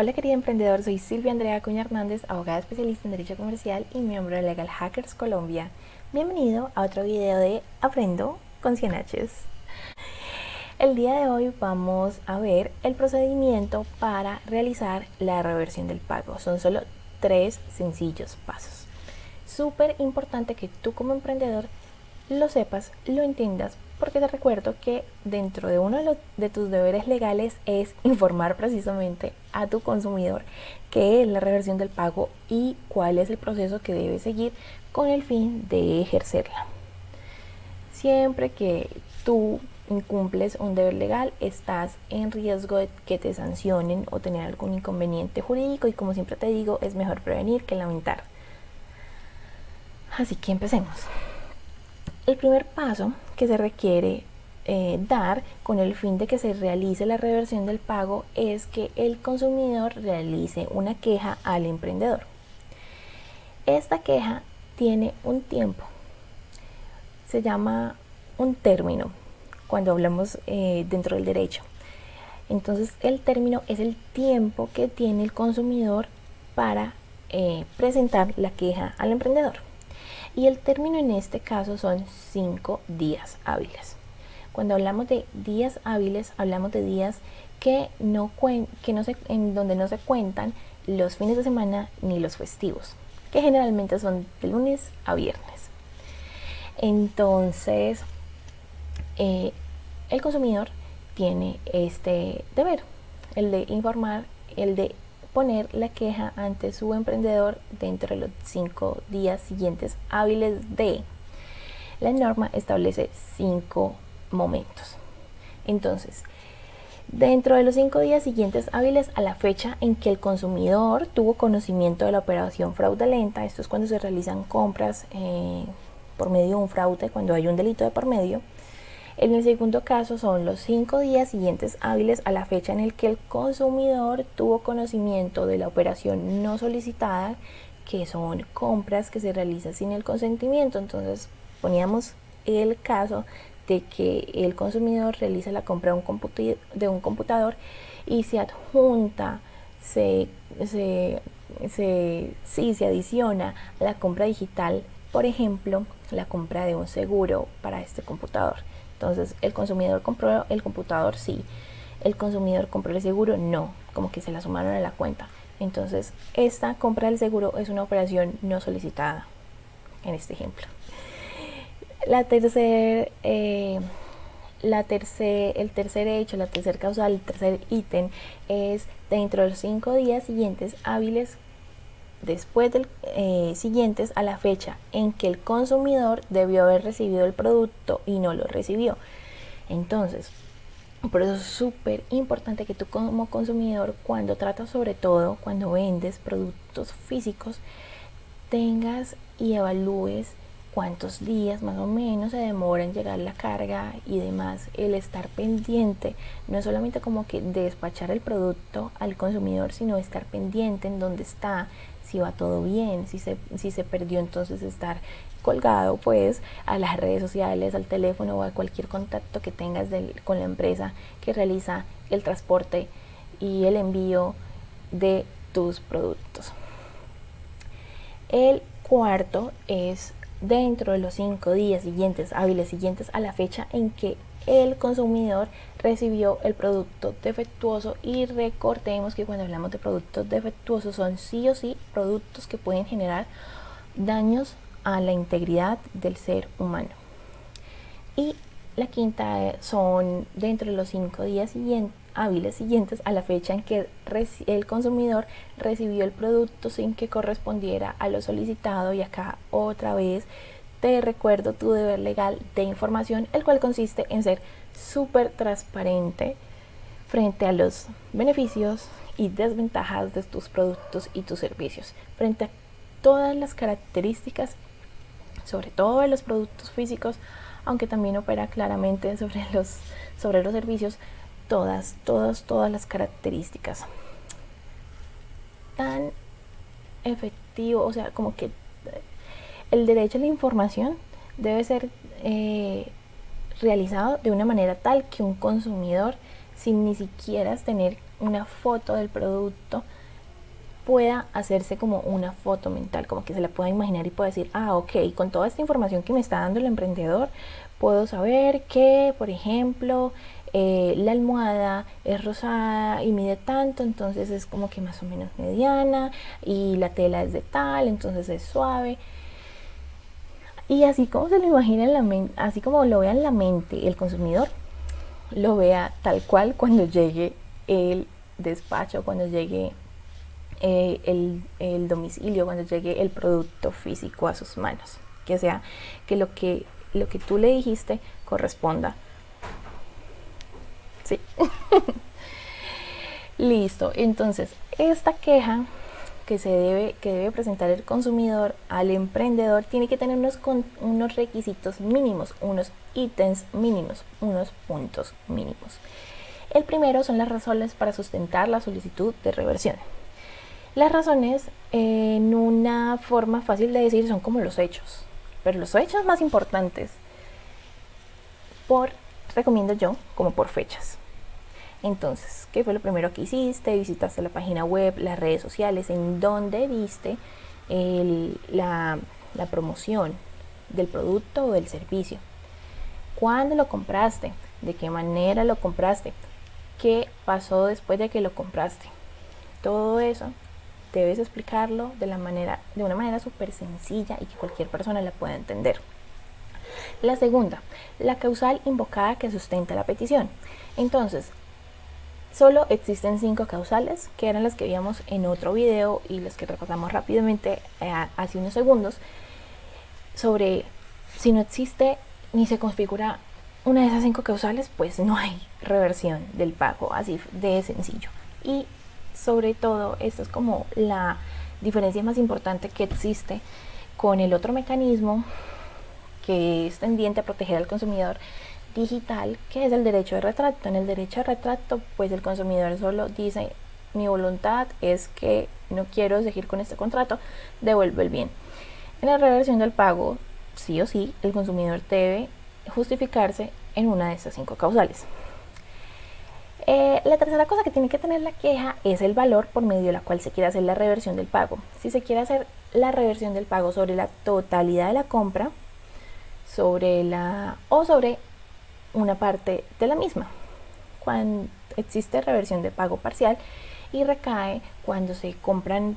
Hola querido emprendedor, soy Silvia Andrea Acuña Hernández, abogada especialista en Derecho Comercial y miembro de Legal Hackers Colombia. Bienvenido a otro video de Aprendo con 100Hs. El día de hoy vamos a ver el procedimiento para realizar la reversión del pago. Son solo 3 sencillos pasos. Súper importante que tú como emprendedor lo sepas, lo entiendas, porque te recuerdo que dentro de uno de tus deberes legales es informar precisamente a tu consumidor qué es la reversión del pago y cuál es el proceso que debe seguir con el fin de ejercerla. Siempre que tú incumples un deber legal, estás en riesgo de que te sancionen o tener algún inconveniente jurídico, y como siempre te digo, es mejor prevenir que lamentar. Así que empecemos. El primer paso que se requiere dar con el fin de que se realice la reversión del pago es que el consumidor realice una queja al emprendedor. Esta queja tiene un tiempo, se llama un término cuando hablamos dentro del derecho. Entonces el término es el tiempo que tiene el consumidor para presentar la queja al emprendedor. Y el término en este caso son 5 días hábiles. Cuando hablamos de días hábiles, hablamos de días en donde no se cuentan los fines de semana ni los festivos, que generalmente son de lunes a viernes. Entonces, el consumidor tiene este deber, el de informar, el de poner la queja ante su emprendedor dentro de los 5 días siguientes hábiles de. La norma establece 5 momentos. Entonces, dentro de los 5 días siguientes hábiles a la fecha en que el consumidor tuvo conocimiento de la operación fraudulenta, esto es cuando se realizan compras por medio de un fraude, cuando hay un delito de por medio. En el segundo caso son los 5 días siguientes hábiles a la fecha en el que el consumidor tuvo conocimiento de la operación no solicitada, que son compras que se realizan sin el consentimiento. Entonces poníamos el caso de que el consumidor realiza la compra de un computador y se adjunta, se adiciona a la compra digital, por ejemplo, la compra de un seguro para este computador. Entonces, el consumidor compró el computador, sí. El consumidor compró el seguro, no. Como que se la sumaron a la cuenta. Entonces, esta compra del seguro es una operación no solicitada, en este ejemplo. El tercer hecho, la tercer causal, el tercer ítem es dentro de los 5 días siguientes hábiles después del siguientes a la fecha en que el consumidor debió haber recibido el producto y no lo recibió. Entonces, por eso es súper importante que tú como consumidor, cuando tratas, sobre todo cuando vendes productos físicos, tengas y evalúes cuántos días más o menos se demora en llegar la carga y demás. El estar pendiente, no es solamente como que despachar el producto al consumidor, sino estar pendiente en dónde está, si va todo bien, si se perdió, entonces estar colgado pues a las redes sociales, al teléfono o a cualquier contacto que tengas con la empresa que realiza el transporte y el envío de tus productos. El cuarto es dentro de los 5 días siguientes, hábiles siguientes a la fecha en que el consumidor recibió el producto defectuoso. Y recordemos que cuando hablamos de productos defectuosos son sí o sí productos que pueden generar daños a la integridad del ser humano. Y la quinta son dentro de los 5 días hábiles siguientes a la fecha en que el consumidor recibió el producto sin que correspondiera a lo solicitado. Y acá otra vez te recuerdo tu deber legal de información, el cual consiste en ser súper transparente frente a los beneficios y desventajas de tus productos y tus servicios, frente a todas las características, sobre todo de los productos físicos, aunque también opera claramente sobre los servicios, todas las características. Tan efectivo, o sea, como que el derecho a la información debe ser realizado de una manera tal que un consumidor sin ni siquiera tener una foto del producto, pueda hacerse como una foto mental, como que se la pueda imaginar y pueda decir, ah, ok, con toda esta información que me está dando el emprendedor, puedo saber que, por ejemplo, la almohada es rosada y mide tanto, entonces es como que más o menos mediana, y la tela es de tal, entonces es suave. Y así como se lo imagina en la mente, así como lo vea en la mente el consumidor, lo vea tal cual cuando llegue el despacho, cuando llegue el domicilio, cuando llegue el producto físico a sus manos, que sea que lo que tú le dijiste corresponda. Sí. Listo. Entonces, esta queja que debe presentar el consumidor al emprendedor tiene que tener unos requisitos mínimos, unos ítems mínimos, unos puntos mínimos. El primero son las razones para sustentar la solicitud de reversión. Las razones, en una forma fácil de decir, son como los hechos, pero los hechos más importantes recomiendo yo como por fechas. Entonces, ¿qué fue lo primero que hiciste? Visitaste la página web, las redes sociales, en donde viste la promoción del producto o del servicio. ¿Cuándo lo compraste? ¿De qué manera lo compraste? ¿Qué pasó después de que lo compraste? Todo eso debes explicarlo de una manera súper sencilla y que cualquier persona la pueda entender. La segunda, la causal invocada que sustenta la petición. Entonces, solo existen 5 causales, que eran las que vimos en otro video y las que repasamos rápidamente hace unos segundos, sobre si no existe ni se configura una de esas 5 causales, pues no hay reversión del pago, así de sencillo. Y sobre todo, esto es como la diferencia más importante que existe con el otro mecanismo que es tendiente a proteger al consumidor digital, que es el derecho de retracto. En el derecho de retracto, pues el consumidor solo dice, mi voluntad es que no quiero seguir con este contrato, devuelvo el bien. En la reversión del pago, sí o sí, el consumidor debe justificarse en una de estas 5 causales. La tercera cosa que tiene que tener la queja es el valor por medio de la cual se quiere hacer la reversión del pago. Si se quiere hacer la reversión del pago sobre la totalidad de la compra, sobre una parte de la misma. Cuando existe reversión de pago parcial y recae cuando se compran,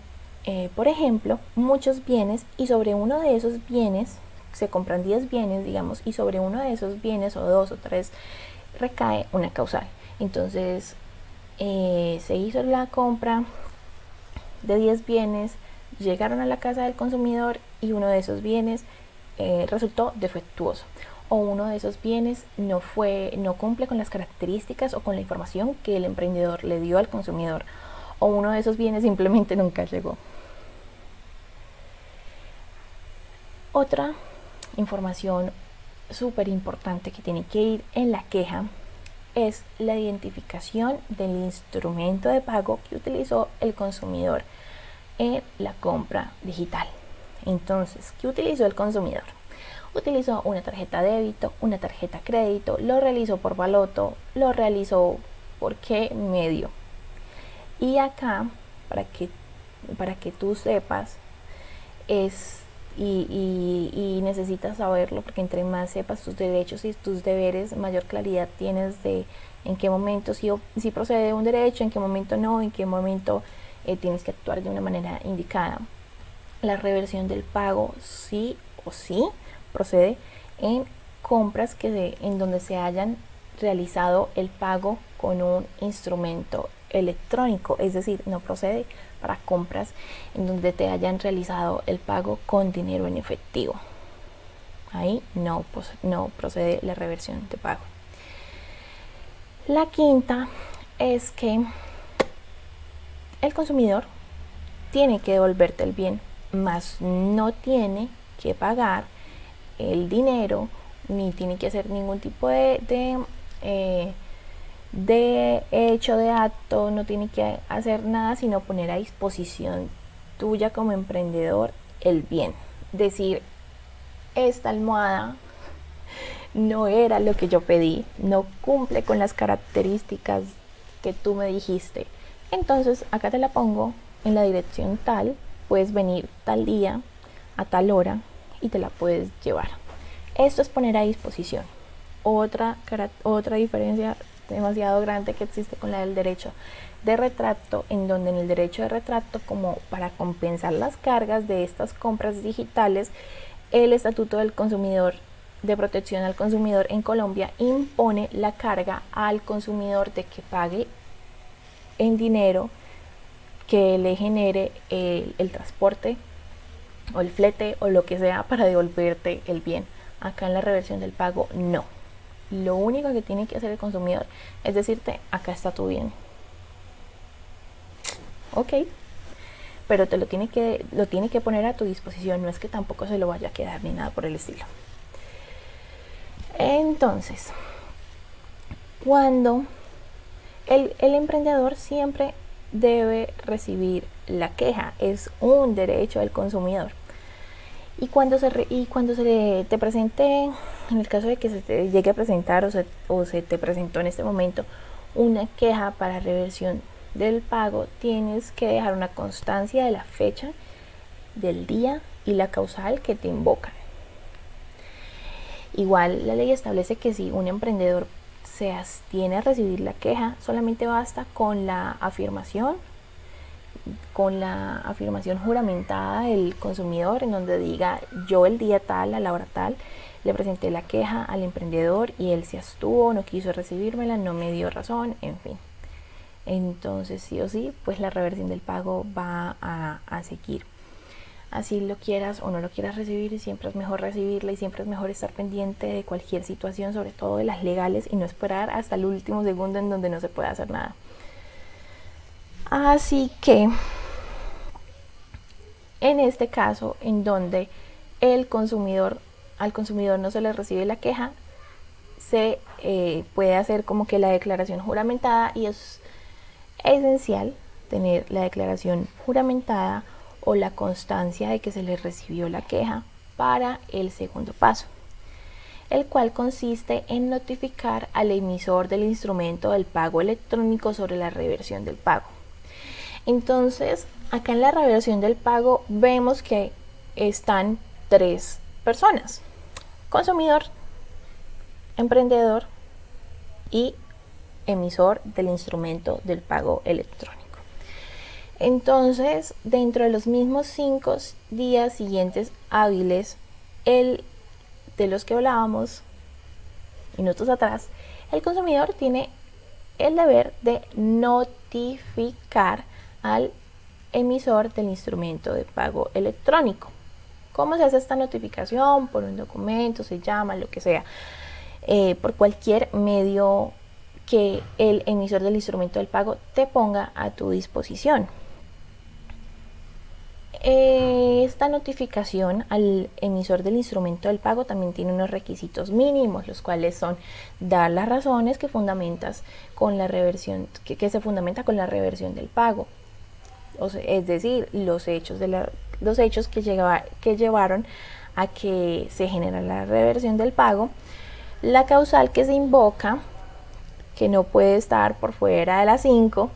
por ejemplo, muchos bienes, y sobre uno de esos bienes, se compran 10 bienes, digamos, y sobre uno de esos bienes, o 2 o 3, recae una causal. Entonces, se hizo la compra de 10 bienes, llegaron a la casa del consumidor y uno de esos bienes resultó defectuoso, o uno de esos bienes no cumple con las características o con la información que el emprendedor le dio al consumidor, o uno de esos bienes simplemente nunca llegó. Otra información súper importante que tiene que ir en la queja es la identificación del instrumento de pago que utilizó el consumidor en la compra digital. Entonces, ¿qué utilizó el consumidor? Utilizó una tarjeta débito, una tarjeta crédito, lo realizó por baloto, lo realizó por qué medio. Y acá, para que tú sepas, y necesitas saberlo, porque entre más sepas tus derechos y tus deberes, mayor claridad tienes de en qué momento si procede un derecho, en qué momento no, en qué momento tienes que actuar de una manera indicada. La reversión del pago sí o sí procede en compras en donde se hayan realizado el pago con un instrumento electrónico, es decir, no procede para compras en donde te hayan realizado el pago con dinero en efectivo. Ahí no procede la reversión de pago. La quinta es que el consumidor tiene que devolverte el bien, mas no tiene que pagar el dinero, ni tiene que hacer ningún tipo de hecho, de acto, no tiene que hacer nada sino poner a disposición tuya como emprendedor el bien. Decir, esta almohada no era lo que yo pedí, no cumple con las características que tú me dijiste. Entonces acá te la pongo en la dirección tal, puedes venir tal día a tal hora y te la puedes llevar. Esto es poner a disposición. Otra diferencia demasiado grande que existe con la del derecho de retracto, en donde en el derecho de retracto, como para compensar las cargas de estas compras digitales, el Estatuto del Consumidor de Protección al Consumidor en Colombia impone la carga al consumidor de que pague en dinero que le genere el transporte o el flete o lo que sea para devolverte el bien. Acá en la reversión del pago no. Lo único que tiene que hacer el consumidor es decirte, acá está tu bien. Ok, pero lo tiene que poner a tu disposición, no es que tampoco se lo vaya a quedar ni nada por el estilo. Entonces, cuando el emprendedor siempre debe recibir la queja, es un derecho del consumidor. Y cuando te presente, en el caso de que se te llegue a presentar o se te presentó en este momento una queja para reversión del pago, tienes que dejar una constancia de la fecha, del día y la causal que te invocan. Igual la ley establece que si un emprendedor se abstiene a recibir la queja, solamente basta con la afirmación juramentada del consumidor, en donde diga: yo el día tal, a la hora tal, le presenté la queja al emprendedor y él se abstuvo, no quiso recibírmela, no me dio razón, en fin. Entonces sí o sí, pues la reversión del pago va a seguir. Así lo quieras o no lo quieras recibir, siempre es mejor recibirla y siempre es mejor estar pendiente de cualquier situación, sobre todo de las legales, y no esperar hasta el último segundo en donde no se puede hacer nada. Así que en este caso, en donde al consumidor no se le recibe la queja, se puede hacer como que la declaración juramentada, y es esencial tener la declaración juramentada o la constancia de que se le recibió la queja para el segundo paso, el cual consiste en notificar al emisor del instrumento del pago electrónico sobre la reversión del pago. Entonces, acá en la reversión del pago vemos que están 3 personas: consumidor, emprendedor y emisor del instrumento del pago electrónico. Entonces, dentro de los mismos 5 días siguientes hábiles, de los que hablábamos minutos atrás, el consumidor tiene el deber de notificar al emisor del instrumento de pago electrónico. ¿Cómo se hace esta notificación? Por un documento, se llama, lo que sea, por cualquier medio que el emisor del instrumento del pago te ponga a tu disposición. Esta notificación al emisor del instrumento del pago también tiene unos requisitos mínimos, los cuales son dar las razones que fundamentas con la reversión, que se fundamenta con la reversión del pago, es decir, los hechos que llevaron a que se genera la reversión del pago, la causal que se invoca, que no puede estar por fuera de las 5,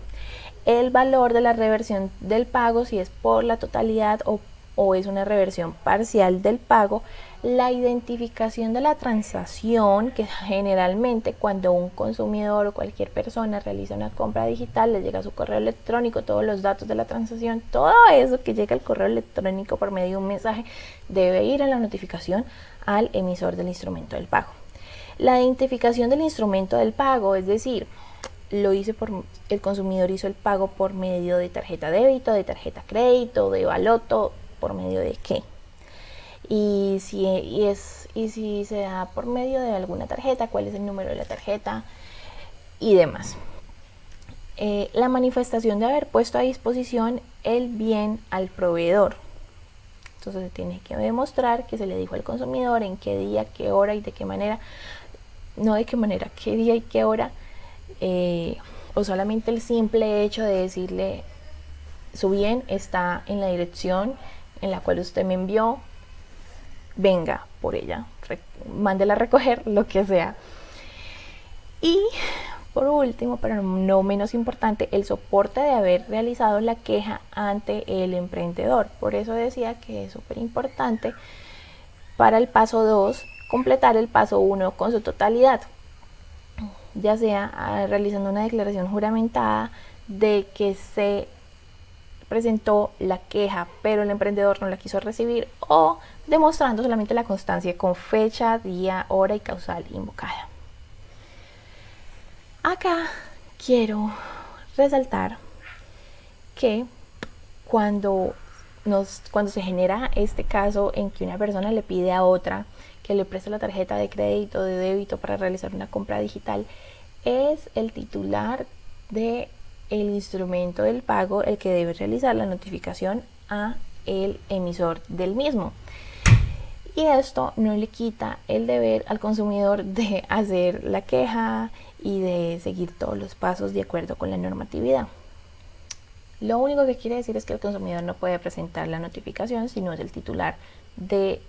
el valor de la reversión del pago, si es por la totalidad o es una reversión parcial del pago, la identificación de la transacción, que generalmente cuando un consumidor o cualquier persona realiza una compra digital, le llega a su correo electrónico todos los datos de la transacción, todo eso que llega al correo electrónico por medio de un mensaje debe ir a la notificación al emisor del instrumento del pago. La identificación del instrumento del pago, es decir, el consumidor hizo el pago por medio de tarjeta débito, de tarjeta crédito, de baloto, por medio de qué. Y si se da por medio de alguna tarjeta, cuál es el número de la tarjeta y demás. La manifestación de haber puesto a disposición el bien al proveedor. Entonces se tiene que demostrar que se le dijo al consumidor en qué día, qué hora y de qué manera, no de qué manera, qué día y qué hora, o solamente el simple hecho de decirle: su bien está en la dirección en la cual usted me envió, venga por ella, mándela a recoger, lo que sea. Y por último, pero no menos importante, el soporte de haber realizado la queja ante el emprendedor. Por eso decía que es súper importante para el paso 2 completar el paso 1 con su totalidad, ya sea realizando una declaración juramentada de que se presentó la queja pero el emprendedor no la quiso recibir, o demostrando solamente la constancia con fecha, día, hora y causal invocada. Acá quiero resaltar que cuando se genera este caso en que una persona le pide a otra que le preste la tarjeta de crédito o de débito para realizar una compra digital, es el titular de el instrumento del pago el que debe realizar la notificación a el emisor del mismo. Y esto no le quita el deber al consumidor de hacer la queja y de seguir todos los pasos de acuerdo con la normatividad. Lo único que quiere decir es que el consumidor no puede presentar la notificación si no es el titular del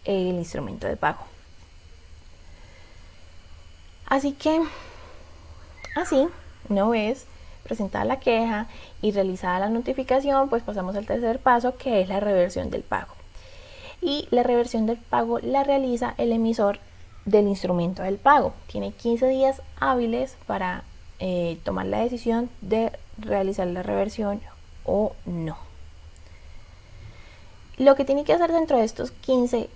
instrumento de pago. Así que, así, una vez presentada la queja y realizada la notificación, pues pasamos al tercer paso, que es la reversión del pago. Y la reversión del pago la realiza el emisor del instrumento del pago. Tiene 15 días hábiles para tomar la decisión de realizar la reversión o no. Lo que tiene que hacer dentro de estos 15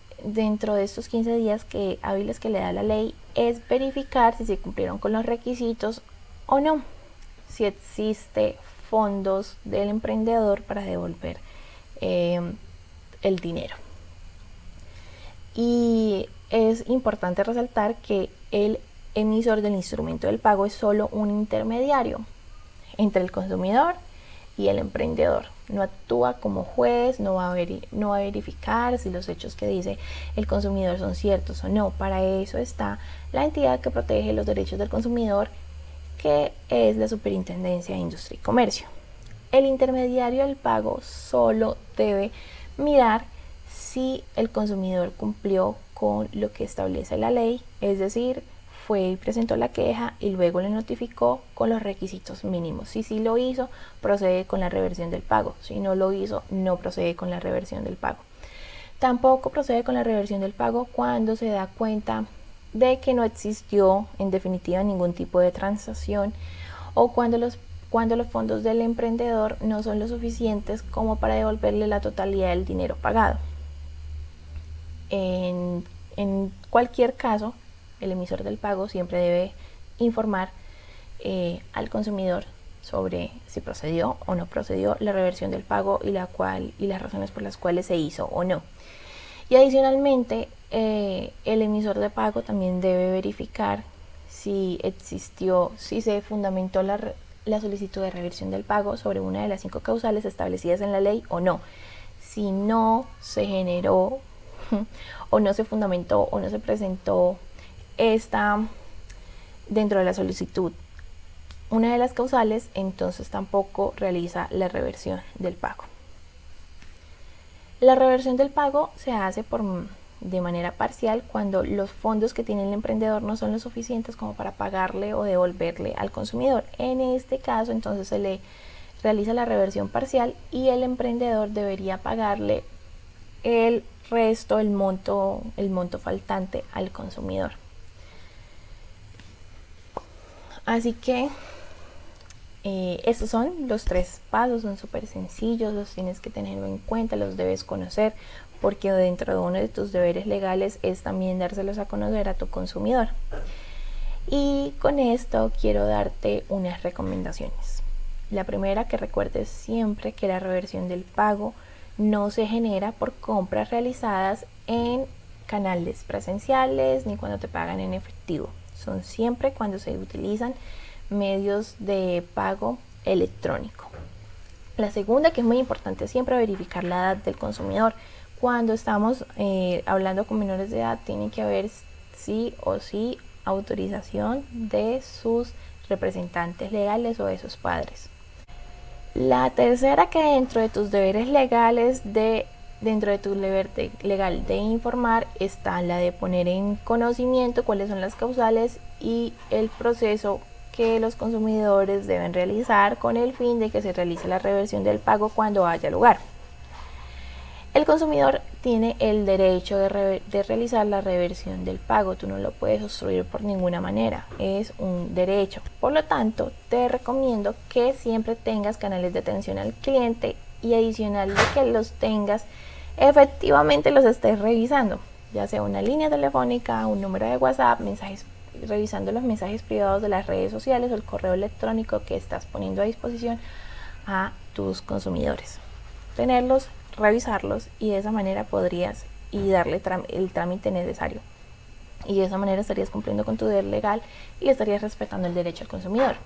días hábiles que le da la ley es verificar si se cumplieron con los requisitos o no, si existe fondos del emprendedor para devolver el dinero. Y es importante resaltar que el emisor del instrumento del pago es solo un intermediario entre el consumidor y el emprendedor. No actúa como juez, no va a verificar si los hechos que dice el consumidor son ciertos o no. Para eso está la entidad que protege los derechos del consumidor, que es la Superintendencia de Industria y Comercio. El intermediario del pago solo debe mirar si el consumidor cumplió con lo que establece la ley, es decir, fue y presentó la queja y luego le notificó con los requisitos mínimos. Si sí lo hizo, procede con la reversión del pago. Si no lo hizo, no procede con la reversión del pago. Tampoco procede con la reversión del pago cuando se da cuenta de que no existió en definitiva ningún tipo de transacción, o cuando los fondos del emprendedor no son lo suficientes como para devolverle la totalidad del dinero pagado. En cualquier caso, el emisor del pago siempre debe informar al consumidor sobre si procedió o no procedió la reversión del pago y las razones por las cuales se hizo o no. Y adicionalmente, el emisor de pago también debe verificar si se fundamentó la solicitud de reversión del pago sobre una de las 5 causales establecidas en la ley o no. Si no se generó o no se fundamentó o no se presentó dentro de la solicitud una de las causales, entonces tampoco realiza la reversión del pago. La reversión del pago se hace de manera parcial cuando los fondos que tiene el emprendedor no son lo suficientes como para pagarle o devolverle al consumidor. En este caso, entonces se le realiza la reversión parcial y el emprendedor debería pagarle el resto, el monto faltante al consumidor. Así que estos son los 3 pasos, son súper sencillos, los tienes que tener en cuenta, los debes conocer, porque dentro de uno de tus deberes legales es también dárselos a conocer a tu consumidor. Y con esto quiero darte unas recomendaciones. La primera, que recuerdes siempre que la reversión del pago no se genera por compras realizadas en canales presenciales ni cuando te pagan en efectivo. Son siempre cuando se utilizan medios de pago electrónico. La segunda, que es muy importante, siempre verificar la edad del consumidor. Cuando estamos hablando con menores de edad, tiene que haber sí o sí autorización de sus representantes legales o de sus padres. La tercera, que dentro de tus deberes legales dentro de tu deber legal de informar está la de poner en conocimiento cuáles son las causales y el proceso que los consumidores deben realizar con el fin de que se realice la reversión del pago cuando haya lugar. El consumidor tiene el derecho de realizar la reversión del pago. Tú no lo puedes obstruir por ninguna manera. Es un derecho. Por lo tanto, te recomiendo que siempre tengas canales de atención al cliente y adicional de que los tengas, efectivamente los estés revisando. Ya sea una línea telefónica, un número de WhatsApp, revisando los mensajes privados de las redes sociales o el correo electrónico que estás poniendo a disposición a tus consumidores. Tenerlos, revisarlos y de esa manera podrías darle el trámite necesario y de esa manera estarías cumpliendo con tu deber legal y le estarías respetando el derecho al consumidor.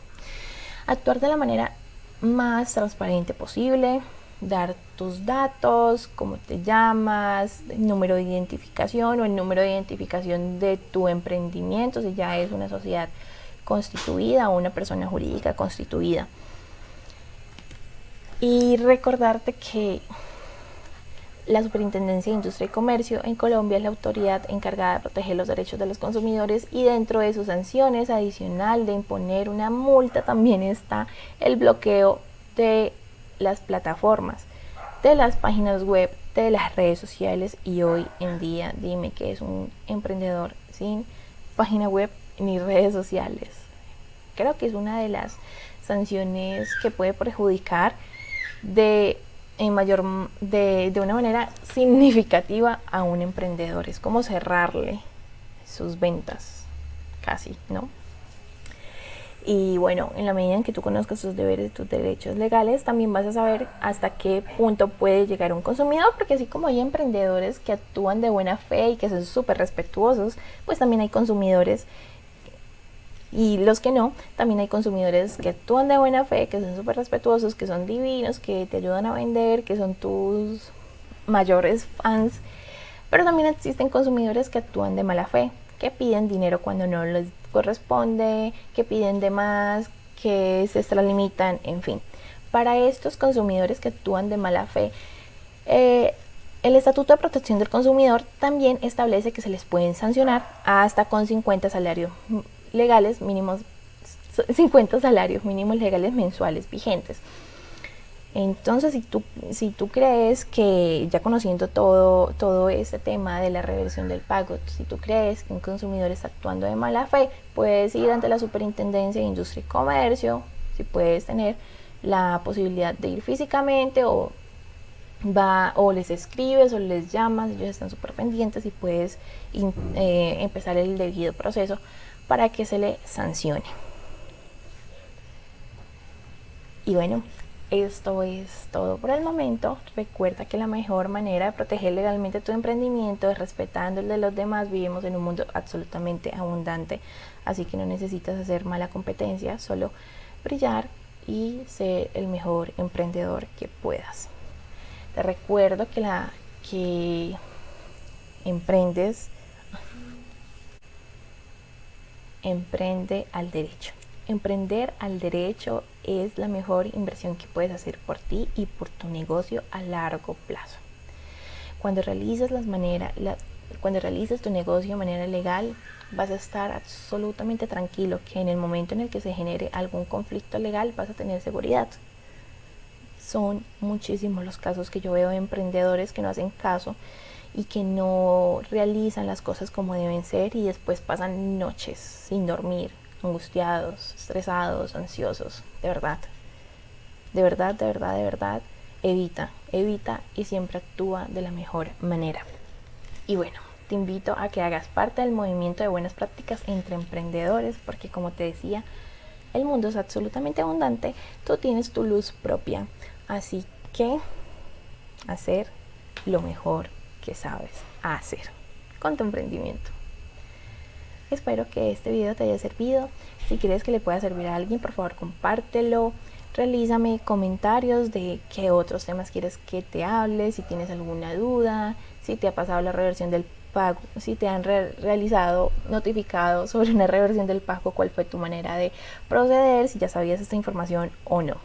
Actuar de la manera más transparente posible, dar tus datos, cómo te llamas, el número de identificación o el número de identificación de tu emprendimiento si ya es una sociedad constituida o una persona jurídica constituida. Y recordarte que la Superintendencia de Industria y Comercio en Colombia es la autoridad encargada de proteger los derechos de los consumidores y dentro de sus sanciones, adicional de imponer una multa, también está el bloqueo de las plataformas, de las páginas web, de las redes sociales. Y hoy en día, dime que es un emprendedor sin página web ni redes sociales. Creo que es una de las sanciones que puede perjudicar de una manera significativa a un emprendedor. Es como cerrarle sus ventas, casi, ¿no? Y bueno, en la medida en que tú conozcas tus deberes y tus derechos legales, también vas a saber hasta qué punto puede llegar un consumidor, porque así como hay emprendedores que actúan de buena fe y que son súper respetuosos, pues también hay consumidores, y los que no, también hay consumidores que actúan de buena fe, que son súper respetuosos, que son divinos, que te ayudan a vender, que son tus mayores fans. Pero también existen consumidores que actúan de mala fe, que piden dinero cuando no les corresponde, que piden de más, que se extralimitan, en fin. Para estos consumidores que actúan de mala fe, el Estatuto de Protección del Consumidor también establece que se les pueden sancionar hasta con 50 salarios legales mínimos, 50 salarios mínimos legales mensuales vigentes. Entonces, si tú crees que, ya conociendo todo este tema de la reversión del pago, si tú crees que un consumidor está actuando de mala fe, puedes ir ante la Superintendencia de Industria y Comercio, si puedes tener la posibilidad de ir físicamente o les escribes o les llamas, ellos están súper pendientes y puedes empezar el debido proceso para que se le sancione. Y bueno, esto es todo por el momento. Recuerda que la mejor manera de proteger legalmente tu emprendimiento es respetando el de los demás. Vivimos en un mundo absolutamente abundante, así que no necesitas hacer mala competencia, solo brillar y ser el mejor emprendedor que puedas. Te recuerdo que emprende al derecho. Emprender al derecho es la mejor inversión que puedes hacer por ti y por tu negocio a largo plazo. Cuando realices tu negocio de manera legal, vas a estar absolutamente tranquilo que en el momento en el que se genere algún conflicto legal vas a tener seguridad. Son muchísimos los casos que yo veo de emprendedores que no hacen caso y que no realizan las cosas como deben ser y después pasan noches sin dormir, angustiados, estresados, ansiosos. De verdad, evita y siempre actúa de la mejor manera. Y bueno, te invito a que hagas parte del movimiento de buenas prácticas entre emprendedores, porque como te decía, el mundo es absolutamente abundante, tú tienes tu luz propia, así que hacer lo mejor que sabes hacer con tu emprendimiento. Espero que este video te haya servido. Si quieres que le pueda servir a alguien, por favor compártelo. Realízame comentarios de qué otros temas quieres que te hable, si tienes alguna duda, si te ha pasado la reversión del pago, si te han notificado sobre una reversión del pago, cuál fue tu manera de proceder, si ya sabías esta información o no.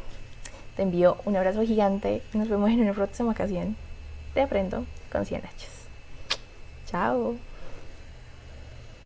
Te envío un abrazo gigante y nos vemos en una próxima ocasión de Aprendo con 100 H's. Chao.